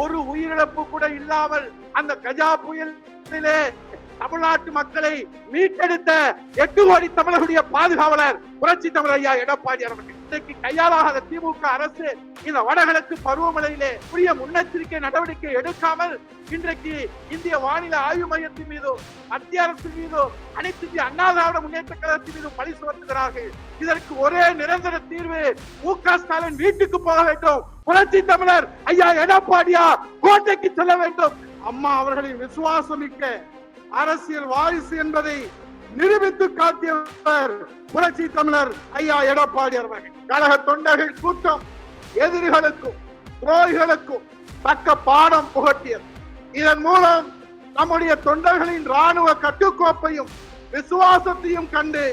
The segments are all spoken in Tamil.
ஒரு உயிரிழப்பு கூட இல்லாமல் அந்த கஜா புயலிலே தமிழ்நாட்டு மக்களை மீட்டெடுத்த 8 கோடி தமிழர்களுடைய பாதுகாவலர் புரட்சி தமிழர் ஐயா எடப்பாடி அவர்கள். இன்றைக்கு கையாளாத திமுக அரசு இந்த வடகிழக்கு பருவமழையிலே உரிய முன்னெச்சரிக்கை நடவடிக்கை எடுக்காமல் இன்றைக்கு இந்திய வானிலை ஆய்வு மையத்தின் மீதும் மத்திய அரசு மீதும் அனைத்து இந்திய அண்ணா திராவிட முன்னேற்ற கழகத்தின் மீதும் பழி சுமத்துகிறார்கள். இதற்கு ஒரே நிரந்தர தீர்வு மு.க. ஸ்டாலின் வீட்டுக்கு போக வேண்டும். புரட்சி தமிழர் ஐயா எடப்பாடியா கோட்டைக்கு செல்ல வேண்டும். அம்மா அவர்களின் விசுவாசமிக்க அரசியல் வாரிசு என்பதை நிரூபித்து காட்டியவர் புரட்சி தமிழர் ஐயா எடப்பாடி அவர்கள். கழக தொண்டர்கள் கூட்டம் எதிரிகளுக்கும் துரோகிகளுக்கும் தக்க பாடம் புகட்டியது. இதன் மூலம் நம்முடைய தொண்டர்களின் ராணுவ கட்டுக்கோப்பையும் விசுவாசத்தையும் கண்டு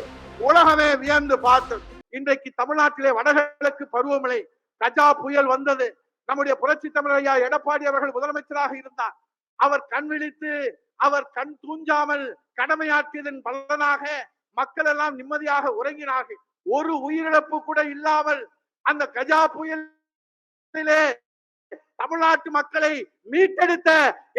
உலகமே வியந்து பார்த்தது. இன்றைக்கு தமிழ்நாட்டிலே வடகிழக்கு பருவமழை கஜா புயல் வந்தது. நம்முடைய புரட்சி தமிழர் ஐயா எடப்பாடி அவர்கள் முதலமைச்சராக இருந்தார். அவர் கண் விழித்து அவர் கண் தூஞ்சாமல் கடமையாற்றியதன் பலனாக மக்கள் எல்லாம் நிம்மதியாக உறங்கினார்கள். ஒரு உயிரிழப்பு கூட இல்லாமல் அந்த கஜா புயலிலே தமிழ்நாட்டு மக்களை மீட்டெடுத்த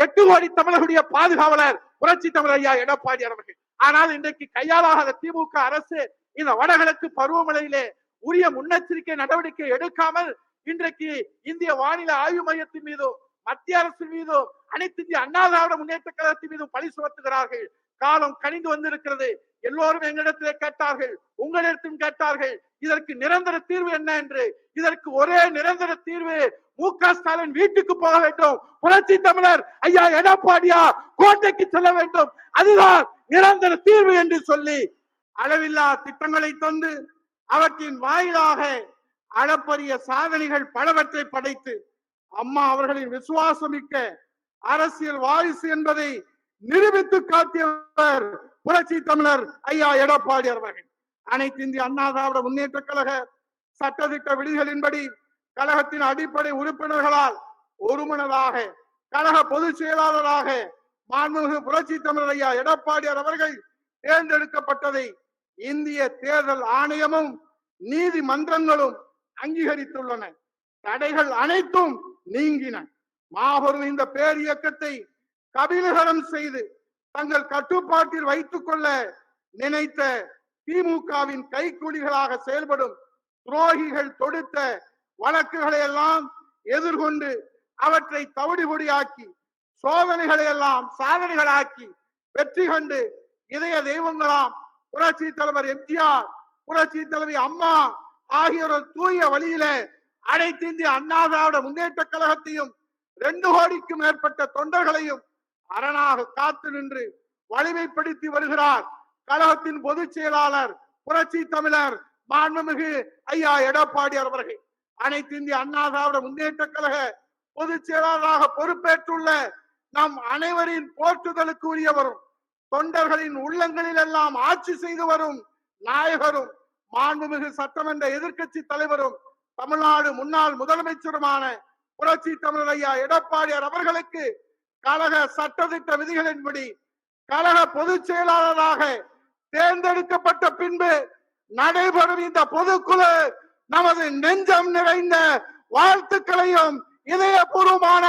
8 கோடி தமிழர்களுடைய பாதுகாவலர் புரட்சி தமிழர் ஐயா எடப்பாடி அவர்கள். ஆனால் இன்றைக்கு கையாளாத திமுக அரசு இந்த வடகிழக்கு பருவமழையிலே உரிய முன்னெச்சரிக்கை நடவடிக்கை எடுக்காமல் இன்றைக்கு இந்திய வானிலை ஆய்வு மையத்தின் மீதும் மத்திய அரசு மீதும் அனைத்து இந்திய அண்ணா திராவிட முன்னேற்ற கழகத்தின் மீதும் பழி சுமத்துகிறார்கள். காலம் கனிந்து வந்திருக்கிறது. எல்லோரும் எங்களிடத்திலே கேட்டார்கள், உங்களிடத்திலும் கேட்டார்கள், இதற்கு நிரந்தர தீர்வு என்ன என்று. இதற்கு ஒரே நிரந்தர தீர்வு மு.க. ஸ்டாலின் வீட்டுக்கு போக வேண்டும். புரட்சி தமிழர் ஐயா எடப்பாடியா கோட்டைக்கு செல்ல வேண்டும். அதுதான் நிரந்தர தீர்வு என்று சொல்லி அளவில்லா திட்டங்களை தந்து அவற்றின் வாயிலாக அளப்பரிய சாதனைகள் பலவற்றை படைத்து அம்மா அவர்களின் விசுவாசமிக்க அரசியல் வாரிசு என்பதை நிரூபித்து காட்டியவர் புரட்சி தமிழர் ஐயா எடப்பாடி அவர்கள். அனைத்து இந்திய அண்ணா திராவிட முன்னேற்ற கழக சட்டத்திட்ட விதிகளின்படி கழகத்தின் அடிப்படை உறுப்பினர்களால் ஒருமனதாக கழக பொதுச் செயலாளராக மாண்புமிகு புரட்சி தமிழர் ஐயா எடப்பாடி அவர்கள் தேர்ந்தெடுக்கப்பட்டதை இந்திய தேர்தல் ஆணையமும் நீதிமன்றங்களும் அங்கீகரித்துள்ளன. தடைகள் அனைத்தும் நீங்கின. மாபெரும் இந்த பேர் இயக்கத்தை கபிலகரம் செய்து தங்கள் கட்டுப்பாட்டில் வைத்துக் கொள்ள நினைத்த திமுகவின் கைக்கூலிகளாக செயல்படும் துரோகிகள் தொடுத்த வழக்குகளை எல்லாம் எதிர்கொண்டு அவற்றை தவிடுபொடியாக்கி சோதனைகளை எல்லாம் சாதனைகளாக்கி வெற்றி கண்டு இதய தெய்வங்களாம் புரட்சி தலைவர் எம்ஜிஆர், புரட்சி தலைவி அம்மா ஆகியோர் தூய வழியில அனைத்து இந்திய அண்ணா திராவிட முன்னேற்ற கழகத்தையும் 2 கோடிக்கும் மேற்பட்ட தொண்டர்களையும் அரணாக காத்து நின்று வலிமைப்படுத்தி வருகிறார் கழகத்தின் பொதுச் செயலாளர் புரட்சி தமிழர் மாண்புமிகு ஐயா எடப்பாடி அவர்கள். அனைத்து இந்திய அண்ணா திராவிட முன்னேற்ற கழக பொதுச் செயலாளராக பொறுப்பேற்றுள்ள நம் அனைவரின் போற்றுதலுக்கு உரியவரும் தொண்டர்களின் உள்ளங்களில் எல்லாம் ஆட்சி செய்து வரும் நாயகரும் மாண்புமிகு சட்டமன்ற எதிர்க்கட்சி தலைவரும் தமிழ்நாடு முன்னாள் முதலமைச்சருமான புரட்சி தமிழர் ஐயா எடப்பாடி அவர்களுக்கு கழக சட்டத்திட்ட விதிகளின்படி கழக பொதுச் செயலாளராக தேர்ந்தெடுக்கப்பட்ட பின்பு நடைபெறும் இந்த பொதுக்குழு நமது நெஞ்சம் நிறைந்த வாழ்த்துக்களையும் இதயபூர்வமான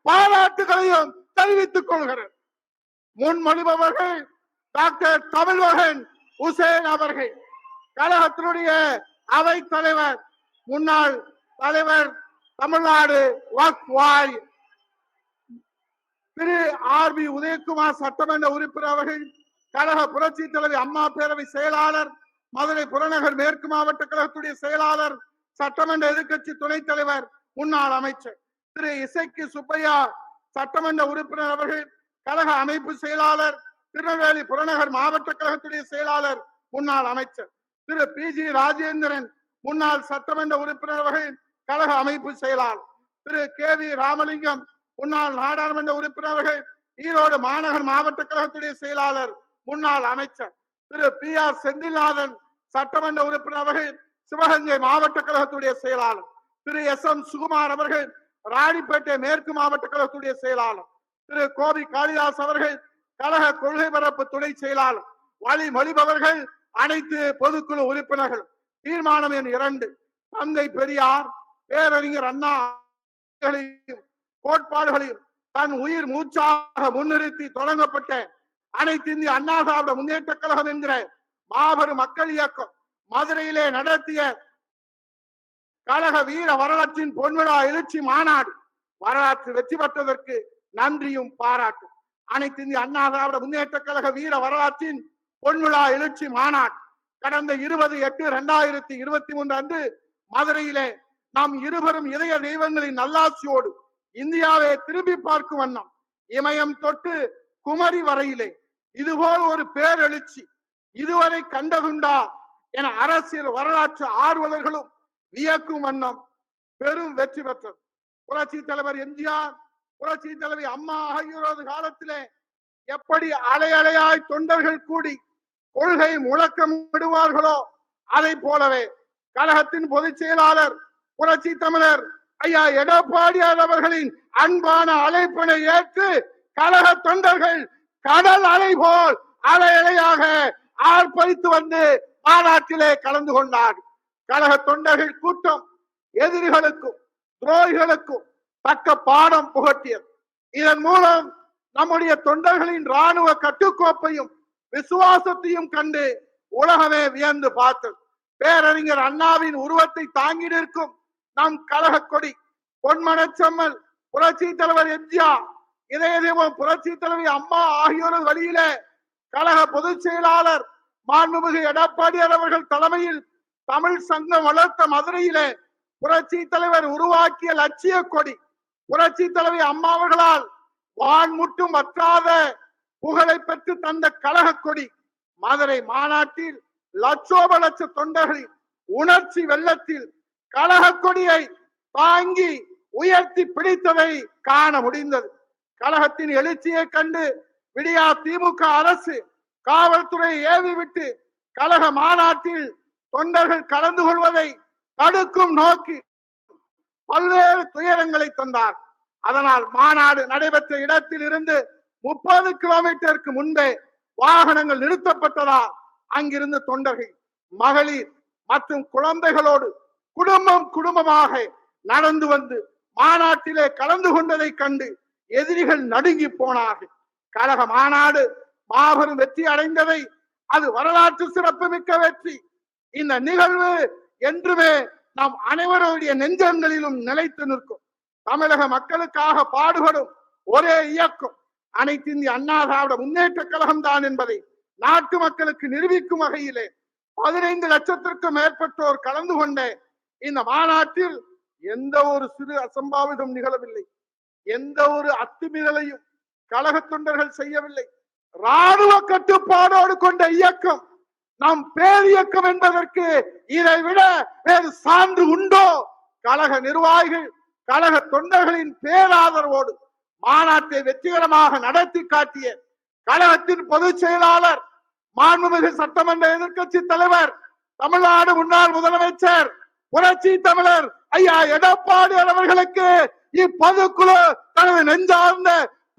பாராட்டுகளையும் தெரிவித்துக் கொள்கிறார். முன்மொழிபவர்கள் டாக்டர் தமிழ்மகன் உசேன் அவர்கள், கழகத்தினுடைய அவை தலைவர் முன்னாள் தலைவர் தமிழ்நாடு வக்ஃப் வாரிய திரு ஆர்.பி. உதயகுமார் சட்டமன்ற உறுப்பினர் அவர்கள், கழக புரட்சி தலைவி அம்மா பேரவை செயலாளர், மதுரை புறநகர் மேற்கு மாவட்ட கழகத்துடைய செயலாளர், சட்டமன்ற எதிர்க்கட்சி துணைத் தலைவர், முன்னாள் அமைச்சர் திரு இசைக்கு சுப்பையா சட்டமன்ற உறுப்பினர் அவர்கள், கழக அமைப்பு செயலாளர், திருநெல்வேலி புறநகர் மாவட்ட கழகத்துடைய செயலாளர், முன்னாள் அமைச்சர் திரு பி.ஜி. ராஜேந்திரன் முன்னாள் சட்டமன்ற உறுப்பினர் அவர்கள், கழக அமைப்பு செயலாளர் திரு கே.வி. ராமலிங்கம் முன்னாள் நாடாளுமன்ற உறுப்பினர் அவர்கள், ஈரோடு மாநகர் மாவட்ட கழகத்துடைய செயலாளர், முன்னாள் அமைச்சர் திரு பி.ஆர். செந்தில்நாதன் சட்டமன்ற உறுப்பினர் அவர்கள், சிவகங்கை மாவட்ட கழகத்துடைய செயலாளர் திரு எஸ்.எம். சுகுமார் அவர்கள், ராணிப்பேட்டை மேற்கு மாவட்ட கழகத்துடைய செயலாளர் திரு கோபி காளிதாஸ் அவர்கள், கழக கொள்கை பரப்பு துணை செயலாளர், வழிமொழிபவர்கள் அனைத்து பொதுக்குழு உறுப்பினர்கள். தீர்மானம் எண் 2, தந்தை பெரியார், பேரறிஞர் அண்ணா கோட்பாடுகளையும் தன் உயிர் மூச்சாக முன்னிறுத்தி தொடங்கப்பட்ட அனைத்து இந்திய அண்ணா திராவிட முன்னேற்ற கழகம் என்கிற மாபெரும் மக்கள் இயக்கம் மதுரையிலே நடத்திய கழக வீர வரலாற்றின் பொன்விழா எழுச்சி மாநாடு வரலாற்று வெற்றி பெற்றதற்கு நன்றியும் பாராட்டும். அனைத்து இந்திய அண்ணா திராவிட முன்னேற்ற கழக வீர வரலாற்றின் பொன்விழா எழுச்சி மாநாடு கடந்த 20/8/2023 அன்று மதுரையிலே நாம் இருவரும் இதய தெய்வங்களின் நல்லாட்சியோடு இந்தியாவை திரும்பி பார்க்கும் வண்ணம் இமயம் தொட்டு குமரி வரையிலே இதுபோல் ஒரு பேரெழுச்சி இதுவரை கண்டதுண்டா என அரசியல் வரலாற்று ஆர்வலர்களும் வியக்கும் வண்ணம் பெரும் வெற்றி பெற்றது. புரட்சி தலைவர் எம்ஜிஆர், புரட்சி தலைவி அம்மா ஆகியோரது காலத்திலே எப்படி அலை அலையாய் தொண்டர்கள் கூடி கொள்கை முழக்கமிடுவார்களோ அதை போலவே கழகத்தின் பொதுச் செயலாளர் புரட்சி தமிழர் ஐயா எடப்பாடியார் அவர்களின் அன்பான அழைப்பினை ஏற்று கழக தொண்டர்கள் கடல் அலை போல் அலை அலையாக ஆர்ப்பரித்து வந்து மாநாட்டிலே கலந்து கொண்டார். கழக தொண்டர்கள் கூட்டம் எதிரிகளுக்கும் துரோகிகளுக்கும் தக்க பாடம் புகட்டியது. இதன் மூலம் நம்முடைய தொண்டர்களின் ராணுவ கட்டுக்கோப்பையும் விசுவாசத்தையும் கண்டு உலகமே வியந்து பார்த்தது. பேரறிஞர் அண்ணாவின் உருவத்தை தாங்கி நிற்கும் நம் கழக கொடி பொன்மனச்செம்மல் புரட்சி தலைவர் எம்ஜிஆர், இதய தெய்வம் புரட்சி தலைவி அம்மா ஆகியோரது வழியிலே கழக பொதுச் செயலாளர் மாண்புமிகு எடப்பாடியார் அவர்கள் தலைமையில் தமிழ் சங்கம் வளர்த்த மதுரையிலே புரட்சி தலைவர் உருவாக்கிய லட்சிய கொடி புரட்சி தலைவி அம்மா அவர்களால் வான்முட்டும் வற்றாத புகழை பெற்று தந்த கழக கொடி மதுரை மாநாட்டில் லட்சோப லட்ச தொண்டர்களின் உணர்ச்சி வெள்ளத்தில் கழக கொடியை தாங்கி உயர்த்தி பிடித்ததை காண முடிந்தது. கழகத்தின் எழுச்சியை கண்டு விடியா திமுக அரசு காவல்துறையை ஏவி விட்டு கழக மாநாட்டில் தொண்டர்கள் கலந்து கொள்வதை தடுக்கும் நோக்கி பல்வேறு துயரங்களை தந்தார். அதனால் மாநாடு நடைபெற்ற இடத்தில் இருந்து 30 கிலோமீட்டருக்கு முன்பே வாகனங்கள் நிறுத்தப்பட்டதால் அங்கிருந்து தொண்டர்கள் மகளிர் மற்றும் குழந்தைகளோடு குடும்பமாக நடந்து வந்து மாநாட்டிலே கலந்து கொண்டதை கண்டு எதிரிகள் நடுங்கி போனார்கள். கழக மாநாடு மாபெரும் வெற்றி அடைந்ததை அது வரலாற்று சிறப்பு மிக்க வெற்றி. இந்த நிகழ்வு என்றுமே நாம் அனைவருடைய நெஞ்சங்களிலும் நிலைத்து நிற்கும். தமிழக மக்களுக்காக பாடுபடும் ஒரே இயக்கம் அனைத்து இந்திய அண்ணா திராவிட முன்னேற்ற கழகம் தான் என்பதை நாட்டு மக்களுக்கு நிரூபிக்கும் வகையிலே 15 லட்சத்திற்கும் மேற்பட்டோர் கலந்து கொண்ட இந்த மாநாட்டில் எந்த ஒரு சிறு அசம்பாவிதம் நிகழவில்லை. எந்த ஒரு அத்துமீறலையும் கழக தொண்டர்கள் செய்யவில்லை. ராணுவ கட்டுப்பாடோடு கொண்ட இயக்கம் நாம் பேரியக்கம் என்பதற்கு இதை விட வேறு சான்று உண்டோ? கழக நிர்வாகிகள் கழக தொண்டர்களின் பேராதரவோடு மாநாட்டை வெற்றிகரமாக நடத்தி காட்டிய கழகத்தின் பொதுச் செயலாளர் மாண்புமிகு சட்டமன்ற எதிர்க்கட்சி தலைவர் தமிழ்நாடு முன்னாள் முதலமைச்சர் புரட்சி தமிழர் ஐயா எடப்பாடி அவர்களுக்கு இப்பொதுக்குழு தனது நெஞ்சார்ந்த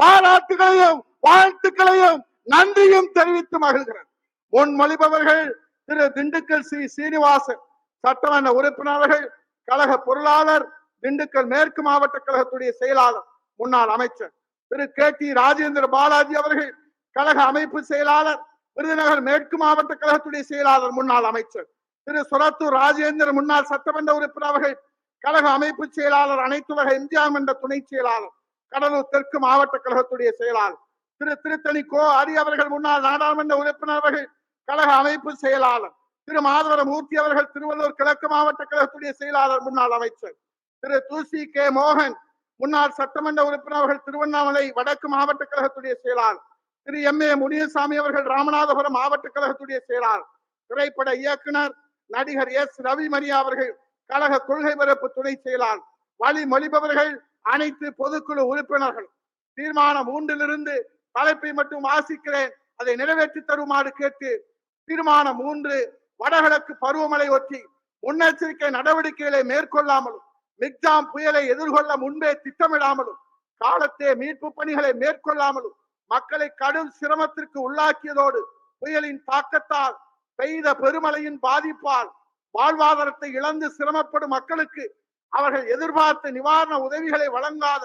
பாராட்டுகளையும் வாழ்த்துக்களையும் நன்றியும் தெரிவித்து மகிழ்கிறது. முன்மொழிபவர்கள் திரு திண்டுக்கல் சி சீனிவாசன் சட்டமன்ற உறுப்பினர்கள், கழக பொருளாளர், திண்டுக்கல் மேற்கு மாவட்ட கழகத்துடைய செயலாளர் முன்னாள் அமைச்சர் திரு KT ராஜேந்திர பாலாஜி அவர்கள், கழக அமைப்பு செயலாளர், விருதுநகர் மேற்கு மாவட்ட கழகத்துடைய செயலாளர் முன்னாள் அமைச்சர் திரு சுரத்தூர் ராஜேந்திர முன்னாள் சட்டமன்ற உறுப்பினர் அவர்கள், கழக அமைப்பு செயலாளர், அனைத்துலக எம்ஜிஆர் மன்ற துணை செயலாளர், கடலூர் தெற்கு மாவட்ட கழகத்துடைய செயலாளர் திரு திருத்தணி கோ ஹரி அவர்கள் முன்னாள் நாடாளுமன்ற உறுப்பினர் அவர்கள், கழக அமைப்பு செயலாளர் திரு மாதவர மூர்த்தி அவர்கள், திருவள்ளூர் கிழக்கு மாவட்ட கழகத்துடைய செயலாளர் முன்னாள் அமைச்சர் திரு துசி கே மோகன் முன்னாள் சட்டமன்ற உறுப்பினர் அவர்கள், திருவண்ணாமலை வடக்கு மாவட்ட கழகத்துடைய செயலாளர் திரு MA முனியசாமி அவர்கள், ராமநாதபுரம் மாவட்ட கழகத்துடைய செயலாளர், திரைப்பட இயக்குனர் நடிகர் S ரவிமரியா அவர்கள், கழக கொள்கை பரப்பு துணை செயலாளர், வழிமொழிபவர்கள் அனைத்து பொதுக்குழு உறுப்பினர்கள். தீர்மானம் 3 தலைப்பை மட்டும் வாசிக்கிறேன், அதை நிறைவேற்றி தருமாறு கேட்டு, தீர்மானம் 3 வடகிழக்கு பருவமழை ஒட்டி முன்னெச்சரிக்கை நடவடிக்கைகளை மேற்கொள்ளாமலும் மிக்ஜாம் புயலை எதிர்கொள்ள முன்பே திட்டமிடாமலும் காலத்தே மீட்பு பணிகளை மேற்கொள்ளாமலும் மக்களை கடும் சிரமத்திற்கு உள்ளாக்கியதோடு புயலின் தாக்கத்தால் பெய்த பெருமழையின் பாதிப்பால் வாழ்வாதாரத்தை இழந்து சிரமப்படும் மக்களுக்கு அவர்கள் எதிர்பார்த்த நிவாரண உதவிகளை வழங்காத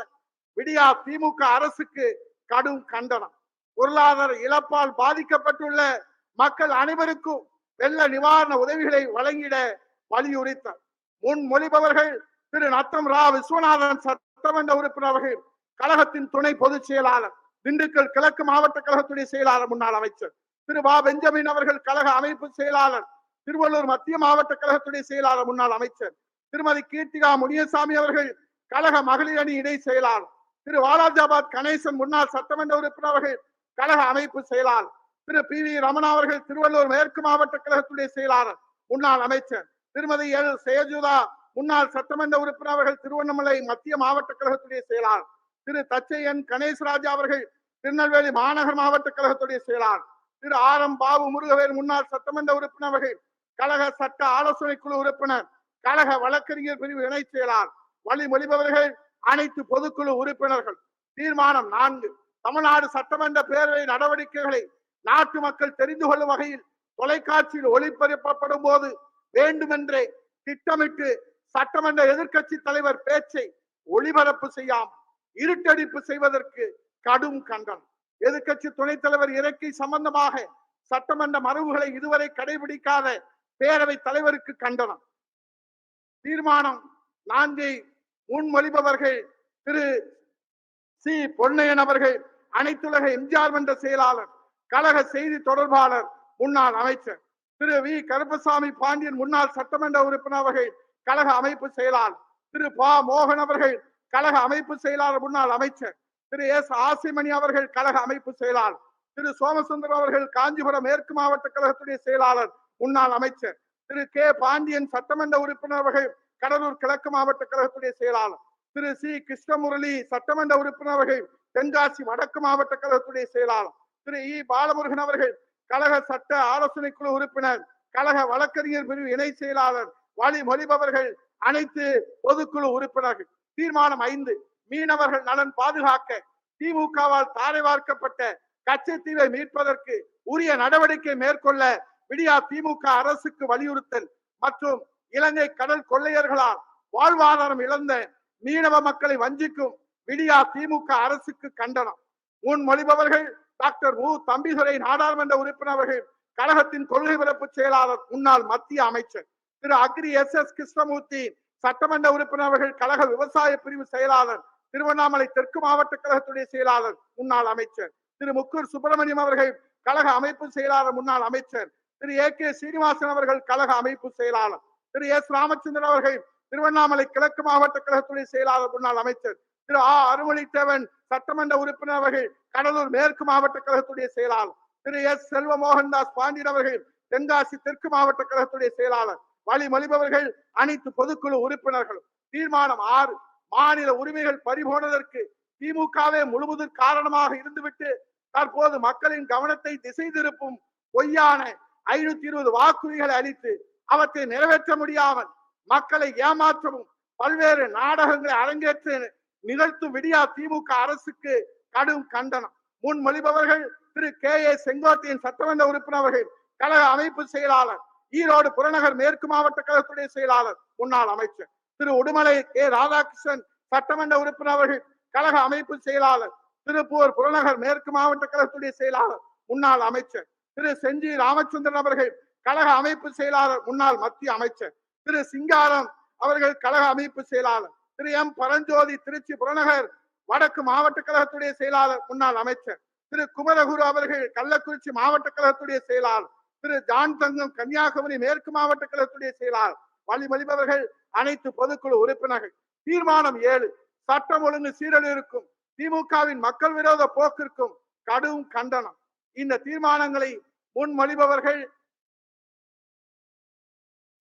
விடியா திமுக அரசுக்கு கடும் கண்டனம். பொருளாதார இழப்பால் பாதிக்கப்பட்டுள்ள மக்கள் அனைவருக்கும் வெள்ள நிவாரண உதவிகளை வழங்கிட வலியுறுத்தார். முன்மொழிபவர்கள் திரு நத்தம் ரா விஸ்வநாதன் சட்டமன்ற உறுப்பினர் அவர்கள், கழகத்தின் துணை பொதுச் செயலாளர், திண்டுக்கல் கிழக்கு மாவட்ட கழகத்துடைய செயலாளர் முன்னாள் அமைச்சர் திரு வா பெஞ்சமின் அவர்கள், கழக அமைப்பு செயலாளர், திருவள்ளூர் மத்திய மாவட்ட கழகத்துடைய செயலாளர் முன்னாள் அமைச்சர் திருமதி கீர்த்திகா முனியசாமி அவர்கள், கழக மகளிர் அணி இணை செயலாளர் திரு வாலாஜாபாத் கணேசன் முன்னாள் சட்டமன்ற உறுப்பினர் அவர்கள், கழக அமைப்பு செயலாளர் திரு பி வி ரமணா அவர்கள், திருவள்ளூர் மேற்கு மாவட்ட கழகத்துடைய செயலாளர் முன்னாள் அமைச்சர் திருமதி எல் சேஜுதா முன்னாள் சட்டமன்ற உறுப்பினர் அவர்கள், திருவண்ணாமலை மத்திய மாவட்ட கழகத்துடைய செயலாளர் திரு தச்சையன் கணேசராஜா அவர்கள், திருநெல்வேலி மாநகர் மாவட்ட கழகத்துடைய செயலாளர் திரு ஆர் எம் பாபு முருகவேல் முன்னாள் சட்டமன்ற உறுப்பினர் அவர்கள், கழக சட்ட ஆலோசனை குழு உறுப்பினர், கழக வழக்கறிஞர் பிரிவு இணை செயலாளர், வழிமொழிபவர்கள் அனைத்து பொதுக்குழு உறுப்பினர்கள். தீர்மானம் 4, தமிழ்நாடு சட்டமன்ற பேரவை நடவடிக்கைகளை நாட்டு மக்கள் தெரிந்து கொள்ளும் வகையில் தொலைக்காட்சியில் ஒளிபரப்பப்படும் போது வேண்டுமென்றே திட்டமிட்டு சட்டமன்ற எதிர்க்கட்சி தலைவர் பேச்சை ஒளிபரப்பு செய்யாமல் இருட்டடிப்பு செய்வதற்கு கடும் கண்டனம். எதிர்க்கட்சி துணைத் தலைவர் இறக்கை சம்பந்தமாக சட்டமன்ற மரபுகளை இதுவரை கடைபிடிக்காத பேரவை தலைவருக்கு கண்டனம். தீர்மானம் 4 முன்மொழிபவர்கள் திரு சி பொன்னையன் அவர்கள், அனைத்துலக எம்ஜிஆர் மன்ற செயலாளர், கழக செய்தி தொடர்பாளர், முன்னாள் அமைச்சர் திரு வி கருப்பசாமி பாண்டியன் முன்னாள் சட்டமன்ற உறுப்பினர் அவர்கள், கழக அமைப்பு செயலாளர் திரு பா மோகன் அவர்கள், கழக அமைப்பு செயலாளர் முன்னாள் அமைச்சர் திரு எஸ் ஆசிமணி அவர்கள், கழக அமைப்பு செயலாளர் திரு சோமசுந்தரம் அவர்கள், காஞ்சிபுரம் மேற்கு மாவட்ட கழகத்துடைய செயலாளர் முன்னாள் அமைச்சர் திரு கே பாண்டியன் சட்டமன்ற உறுப்பினர் அவர்கள், கடலூர் கிழக்கு மாவட்ட கழகத்துடைய செயலாளர் திரு சி கிருஷ்ணமுரளி சட்டமன்ற உறுப்பினர் அவர்கள், தென்காசி வடக்கு மாவட்ட கழகத்துடைய செயலாளர் திரு இ பாலமுருகன் அவர்கள், கழக சட்ட ஆலோசனை குழு உறுப்பினர், கழக வழக்கறிஞர் பிரிவு இணை செயலாளர், வழிமொழிபவர்கள் அனைத்து பொதுக்குழு உறுப்பினர்கள். தீர்மானம் 5 மீனவர்கள் நலன் பாதுகாக்க திமுகவால் தாரை வார்க்கப்பட்ட கச்சத்தீவை மீட்பதற்கு உரிய நடவடிக்கை மேற்கொள்ள விடியா திமுக அரசுக்கு வலியுறுத்தல் மற்றும் இலங்கை கடல் கொள்ளையர்களால் வாழ்வாதாரம் இழந்த மீனவ மக்களை வஞ்சிக்கும் விடியா திமுக அரசுக்கு கண்டனம். முன்மொழிபவர்கள் டாக்டர் மு தம்பிதுரை நாடாளுமன்ற உறுப்பினர் அவர்கள், கழகத்தின் கொள்கை பரப்பு செயலாளர், முன்னாள் மத்திய அமைச்சர் திரு அக்ரி எஸ் எஸ் கிருஷ்ணமூர்த்தி சட்டமன்ற உறுப்பினர் அவர்கள், கழக விவசாய பிரிவு செயலாளர், திருவண்ணாமலை தெற்கு மாவட்ட கழகத்துடைய செயலாளர், முன்னாள் அமைச்சர் திரு முக்கூர் சுப்பிரமணியம் அவர்கள், கழக அமைப்பு செயலாளர், முன்னாள் அமைச்சர் திரு ஏ கே சீனிவாசன் அவர்கள், கழக அமைப்பு செயலாளர் திரு எஸ் ராமச்சந்திரன் அவர்கள், திருவண்ணாமலை கிழக்கு மாவட்ட கழகத்துடைய செயலாளர், முன்னாள் அமைச்சர் திரு ஆ அருமொழித்தேவன் சட்டமன்ற உறுப்பினர் அவர்கள், கடலூர் மேற்கு மாவட்ட கழகத்துடைய செயலாளர் திரு எஸ் செல்வ மோகன்தாஸ் பாண்டியன் அவர்கள், தென்காசி தெற்கு மாவட்ட கழகத்துடைய செயலாளர், வழிமொழிபவர்கள் அனைத்து பொதுக்குழு உறுப்பினர்களும். தீர்மானம் 6 மாநில உரிமைகள் பறிபோனதற்கு திமுகவே முழுவதும் காரணமாக இருந்துவிட்டு தற்போது மக்களின் கவனத்தை திசை திருப்பும் பொய்யான 520 வாக்குறுதிகளை அளித்து அவற்றை நிறைவேற்ற முடியாமல் மக்களை ஏமாற்றவும் பல்வேறு நாடகங்களை அரங்கேற்ற நிகழ்த்தும் விடியா திமுக அரசுக்கு கடும் கண்டனம். முன்மொழிபவர்கள் திரு கே ஏ செங்கோட்டையன் சட்டமன்ற உறுப்பினர் அவர்கள், கழக அமைப்பு செயலாளர், ஈரோடு புறநகர் மேற்கு மாவட்ட கழகத்துடைய செயலாளர், முன்னாள் அமைச்சர் திரு உடுமலை கே ராதாகிருஷ்ணன் சட்டமன்ற உறுப்பினர் அவர்கள், கழக அமைப்பு செயலாளர், திருப்பூர் புறநகர் மேற்கு மாவட்ட கழகத்துடைய செயலாளர், முன்னாள் அமைச்சர் திரு செஞ்சி ராமச்சந்திரன் அவர்கள், கழக அமைப்பு செயலாளர், முன்னாள் மத்திய அமைச்சர் திரு சிங்காரம் அவர்கள், கழக அமைப்பு செயலாளர் திரு எம் பரஞ்சோதி திருச்சி புறநகர் வடக்கு மாவட்ட கழகத்துடைய செயலாளர், முன்னாள் அமைச்சர் திரு குமரகுரு அவர்கள், கள்ளக்குறிச்சி மாவட்ட கழகத்துடைய செயலாளர் திரு ஜான் தங்கம் கன்னியாகுமரி மேற்கு மாவட்ட கழகத்துடைய செயலாளர், வழிமொழிபவர்கள் அனைத்து பொதுக்குழு உறுப்பினர்கள். தீர்மானம் 7 சட்டம் ஒழுங்கு சீரழிவிற்கும் திமுகவின் மக்கள் விரோத போக்கிற்கும் கடும் கண்டனம். இந்த தீர்மானங்களை முன்மொழிபவர்கள்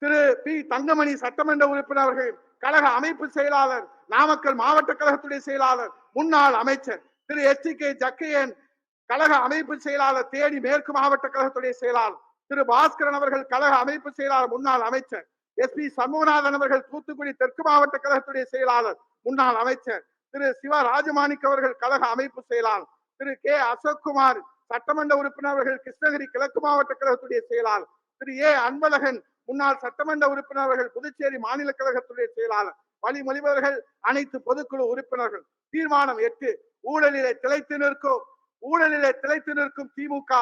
திரு பி தங்கமணி சட்டமன்ற உறுப்பினர் அவர்கள், கழக அமைப்பு செயலாளர், நாமக்கல் மாவட்ட கழகத்துடைய செயலாளர், முன்னாள் அமைச்சர் திரு எஸ் டி கே ஜக்கையன், கழக அமைப்பு செயலாளர், தேனி மேற்கு மாவட்ட கழகத்துடைய செயலாளர் திரு பாஸ்கரன் அவர்கள், கழக அமைப்பு செயலாளர், முன்னாள் அமைச்சர் எஸ் பி சண்முகநாதன் அவர்கள், தூத்துக்குடி தெற்கு மாவட்ட கழகத்துடைய செயலாளர், முன்னாள் அமைச்சர் திரு சிவ ராஜமாணிக் அவர்கள், கழக அமைப்பு செயலாளர் திரு கே அசோக்குமார் சட்டமன்ற உறுப்பினர் அவர்கள், கிருஷ்ணகிரி கிழக்கு மாவட்ட கழகத்துடைய செயலாளர் திரு ஏ அன்பழகன், முன்னாள் சட்டமன்ற உறுப்பினர்கள் புதுச்சேரி மாநில கழகத்துடைய செயலாளர். வழிமொழிபவர்கள் அனைத்து பொதுக்குழு உறுப்பினர்கள். தீர்மானம் 8, ஊழலிலே திளைத்து நிற்கும் திமுக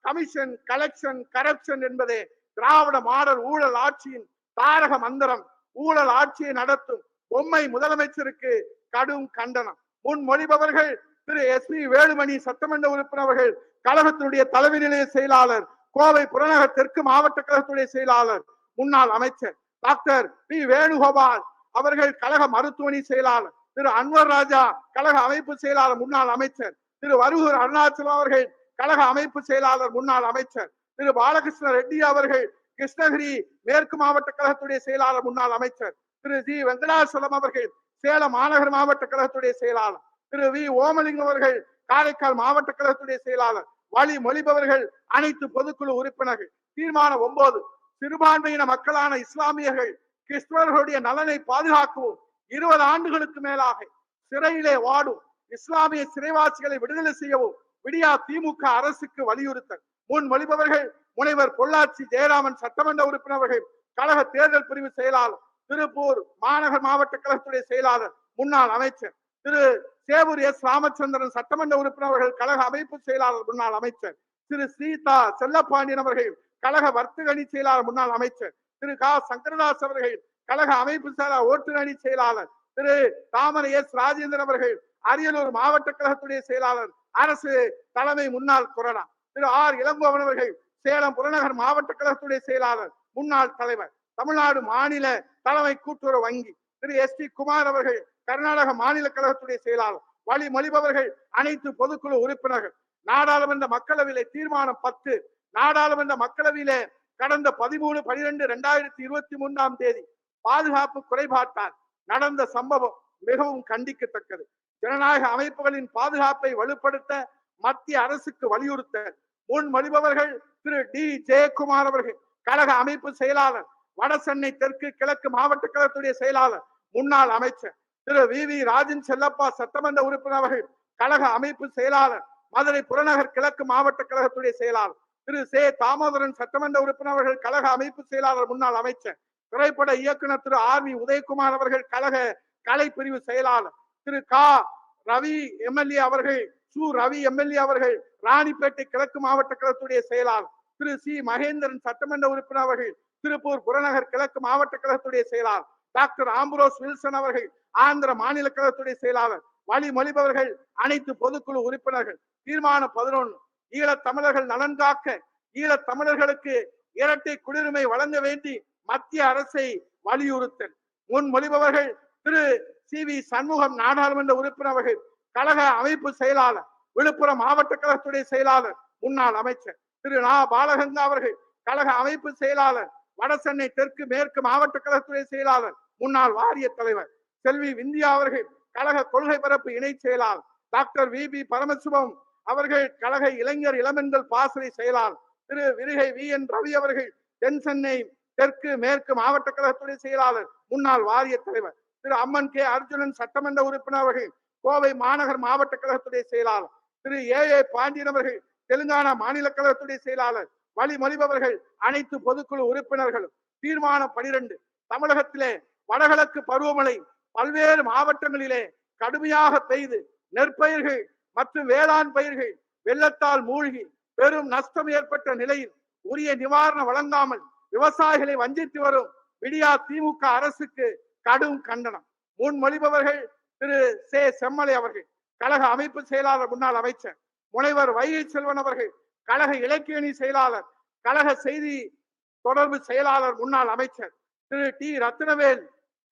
கமிஷன், கலெக்ஷன், கரப்ஷன் என்பதே திராவிட மாடல் ஊழல் ஆட்சியின் தாரக மந்திரம். ஊழல் ஆட்சியை நடத்தும் பொம்மை முதலமைச்சருக்கு கடும் கண்டனம். முன்மொழிபவர்கள் திரு SP வேலுமணி சட்டமன்ற உறுப்பினர்கள், கழகத்தினுடைய தலைமை நிலைய செயலாளர், கோவை புறநகர் தெற்கு மாவட்ட கழகத்துடைய செயலாளர், முன்னாள் அமைச்சர் டாக்டர் பி வேணுகோபால் அவர்கள் கழக மருத்துவமனை செயலாளர், திரு அன்வர் ராஜா கழக அமைப்பு செயலாளர், முன்னாள் அமைச்சர், திரு வருகூர் அருணாச்சலம் அவர்கள் கழக அமைப்பு செயலாளர், முன்னாள் அமைச்சர், திரு பாலகிருஷ்ண ரெட்டி அவர்கள் கிருஷ்ணகிரி மேற்கு மாவட்ட கழகத்துடைய செயலாளர், முன்னாள் அமைச்சர், திரு ஜி வெங்கடாசலம் அவர்கள் சேலம் மாநகர் மாவட்ட கழகத்துடைய செயலாளர், திரு வி ஓமலிங்கம் அவர்கள் காரைக்கால் மாவட்ட கழகத்துடைய செயலாளர். வழிமொழிபவர்கள் அனைத்து பொதுக்குழு உறுப்பினர்கள். தீர்மானம் 9, சிறுபான்மையின மக்களான இஸ்லாமியர்கள் கிறிஸ்தவர்களுடைய நலனை பாதுகாக்கவும் 20 ஆண்டுகளுக்கு மேலாக சிறையிலே வாடும் இஸ்லாமிய சிறைவாசிகளை விடுதலை செய்யவும் விடியா திமுக அரசுக்கு வலியுறுத்தல். முன்மொழிபவர்கள் முனைவர் பொள்ளாச்சி ஜெயராமன் சட்டமன்ற உறுப்பினர்கள், கழக தேர்தல் பிரிவு செயலாளர், திருப்பூர் மாநகர் மாவட்ட கழகத்துடைய செயலாளர், முன்னாள் அமைச்சர், திரு சேவூர் S ராமச்சந்திரன் சட்டமன்ற உறுப்பினர்கள், கழக அமைப்பு செயலாளர், முன்னாள் அமைச்சர், திரு சீதா செல்லப்பாண்டியன் அவர்கள் கழக வர்த்தக அணி செயலாளர், முன்னாள் அமைச்சர், திரு க சங்கரதாஸ் அவர்கள் கழக அமைப்பு செயலாளர் ஓட்டுநர் அணி செயலாளர், திரு தாமரை S ராஜேந்திரன் அவர்கள் அரியலூர் மாவட்ட கழகத்துடைய செயலாளர், அரசு தலைமை முன்னாள் கொறடா, திரு R இளங்கோவன் அவர்கள் சேலம் புறநகர் மாவட்ட கழகத்துடைய செயலாளர், முன்னாள் தலைவர், தமிழ்நாடு மாநில தலைமை கூட்டுறவு வங்கி, திரு SP குமார் அவர்கள் கர்நாடக மாநில கழகத்துடைய செயலாளர். வழிமொழிபவர்கள் அனைத்து பொதுக்குழு உறுப்பினர்கள். நாடாளுமன்ற மக்களவையிலே தீர்மானம் 10, நாடாளுமன்ற மக்களவையிலே கடந்த 13/12/2023 பாதுகாப்பு குறைபாட்டால் நடந்த சம்பவம் மிகவும் கண்டிக்கத்தக்கது. ஜனநாயக அமைப்புகளின் பாதுகாப்பை வலுப்படுத்த மத்திய அரசுக்கு வலியுறுத்த முன்மொழிபவர்கள் திரு டி ஜெயக்குமார் அவர்கள் கழக அமைப்பு செயலாளர், வடசென்னை தெற்கு கிழக்கு மாவட்ட கழகத்துடைய செயலாளர், முன்னாள் அமைச்சர், திரு வி ராஜன் செல்லப்பா சட்டமன்ற உறுப்பினர்கள் கழக அமைப்பு செயலாளர், மதுரை புறநகர் கிழக்கு மாவட்ட கழகத்துடைய செயலாளர், திரு சே தாமோதரன் சட்டமன்ற உறுப்பினர்கள் கழக அமைப்பு செயலாளர், முன்னாள் அமைச்சர், திரைப்பட இயக்குனர் திரு RV உதயகுமார் அவர்கள் கழக கலை பிரிவு செயலாளர், திரு க ரவி MLA அவர்கள், சு ரவி MLA அவர்கள் ராணிப்பேட்டை கிழக்கு மாவட்ட கழகத்துடைய செயலாளர், திரு சி மகேந்திரன் சட்டமன்ற உறுப்பினர் அவர்கள் திருப்பூர் புறநகர் கிழக்கு மாவட்ட கழகத்துடைய செயலாளர், டாக்டர் ஆம்புரோஸ் வில்சன் அவர்கள் ஆந்திர மாநில கழகத்துடைய செயலாளர். வழிமொழிபவர்கள் அனைத்து பொதுக்குழு உறுப்பினர்கள். தீர்மானம் 11, ஈழத் தமிழர்கள் நலன் காக்க ஈழத் தமிழர்களுக்கு இரட்டை குடியுரிமை வழங்க வேண்டி மத்திய அரசை வலியுறுத்தல். முன்மொழிபவர்கள் திரு CV சண்முகம் நாடாளுமன்ற உறுப்பினர்கள் கழக அமைப்பு செயலாளர், விழுப்புரம் மாவட்ட கழகத்துடைய செயலாளர், முன்னாள் அமைச்சர், திரு நா பாலகங்கா அவர்கள் கழக அமைப்பு செயலாளர், வடசென்னை தெற்கு மேற்கு மாவட்ட கழகத்துடைய செயலாளர், முன்னாள் வாரிய தலைவர், செல்வி விந்தியா அவர்கள் கழக கொள்கை பரப்பு இணை செயலாளர், டாக்டர் VB பரமசிவம் அவர்கள் கழக இளைஞர் இளமென்கள் பாசறை செயலாளர், திரு விருகை VN ரவி அவர்கள் தென் சென்னை தெற்கு மேற்கு மாவட்ட கழகத்துடைய செயலாளர், முன்னாள் வாரிய தலைவர், திரு அம்மன் K அர்ஜுனன் சட்டமன்ற உறுப்பினர் அவர்கள் கோவை மாநகர் மாவட்ட கழகத்துடைய செயலாளர், திரு AA பாண்டியன் அவர்கள் தெலுங்கானா மாநில கழகத்துடைய செயலாளர். வழிமொழிபவர்கள் அனைத்து பொதுக்குழு உறுப்பினர்களும். தீர்மானம் 12, தமிழகத்திலே வடகிழக்கு பருவமழை பல்வேறு மாவட்டங்களிலே கடுமையாக பெய்து நெற்பயிர்கள் மற்றும் வேளாண் பயிர்கள் வெள்ளத்தால் மூழ்கி பெரும் நஷ்டம் ஏற்பட்ட நிலையில் உரிய நிவாரணம் வழங்காமல் விவசாயிகளை வஞ்சித்து வரும் விடியா திமுக அரசுக்கு கடும் கண்டனம். முன்மொழிபவர்கள் திரு சே செம்மலை அவர்கள் கழக அமைப்பு செயலாளர், முன்னாள் அமைச்சர், முனைவர் வைகை செல்வன் அவர்கள் கழக இலக்கிய அணி செயலாளர், கழக செய்தி தொடர்பு செயலாளர், முன்னாள் அமைச்சர், திரு டி ரத்னவேல்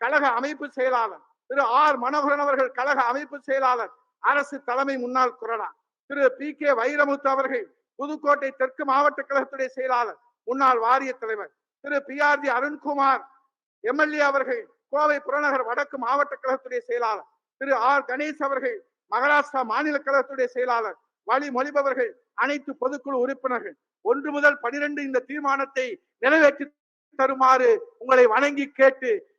கழக அமைப்பு செயலாளர், திரு R மனோகரன் அவர்கள் கழக அமைப்பு செயலாளர், அரசு தலைமை முன்னாள் கொறடா, திரு PK வைரமுத்து அவர்கள் புதுக்கோட்டை தெற்கு மாவட்ட கழகத்துடைய செயலாளர், முன்னாள் வாரிய தலைவர், திரு PRG அருண்குமார் MLA அவர்கள் கோவை புறநகர் வடக்கு மாவட்ட கழகத்துடைய செயலாளர், திரு R கணேஷ் அவர்கள் மகாராஷ்டிரா மாநில கழகத்துடைய செயலாளர். வழிமொழிபவர்கள் அனைத்து பொதுக்குழு உறுப்பினர்கள். 1 முதல் 12 இந்த தீர்மானத்தை நிறைவேற்றி தருமாறு உங்களை வணங்கி கேட்டு